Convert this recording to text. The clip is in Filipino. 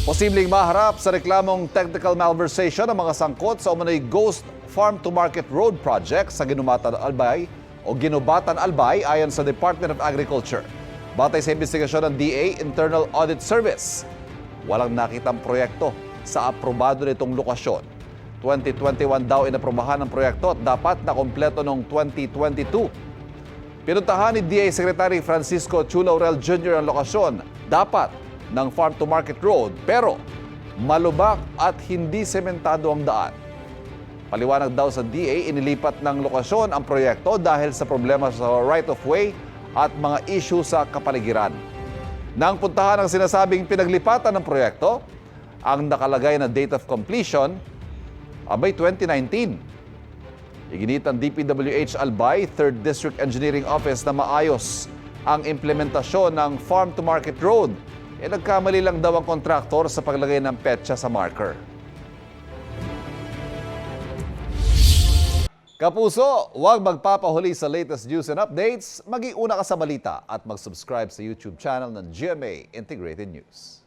Posibleng maharap sa reklamong technical malversation ng mga sangkot sa umano'y Ghost Farm-to-Market Road Project sa Ginubatan Albay o Ginubatan Albay ayon sa Department of Agriculture. Batay sa investigasyon ng DA Internal Audit Service, walang nakitang proyekto sa aprobado nitong lokasyon. 2021 daw inaprobahan ng proyekto at dapat na kompleto noong 2022. Pinuntahan ni DA Secretary Francisco Chu Laurel Jr. ang lokasyon dapat ng farm-to-market road pero malubak at hindi sementado ang daan. Paliwanag daw sa DA, inilipat ng lokasyon ang proyekto dahil sa problema sa right-of-way at mga issue sa kapaligiran. Nang puntahan ang sinasabing pinaglipatan ng proyekto, ang nakalagay na date of completion, abay 2019. Iginit ang DPWH Albay 3rd District Engineering Office na maayos ang implementasyon ng farm-to-market road. Nagkamali lang daw ang kontraktor sa paglagay ng petsa sa marker. Kapuso, huwag magpapahuli sa latest news and updates. Mag-iuna ka sa balita at mag-subscribe sa YouTube channel ng GMA Integrated News.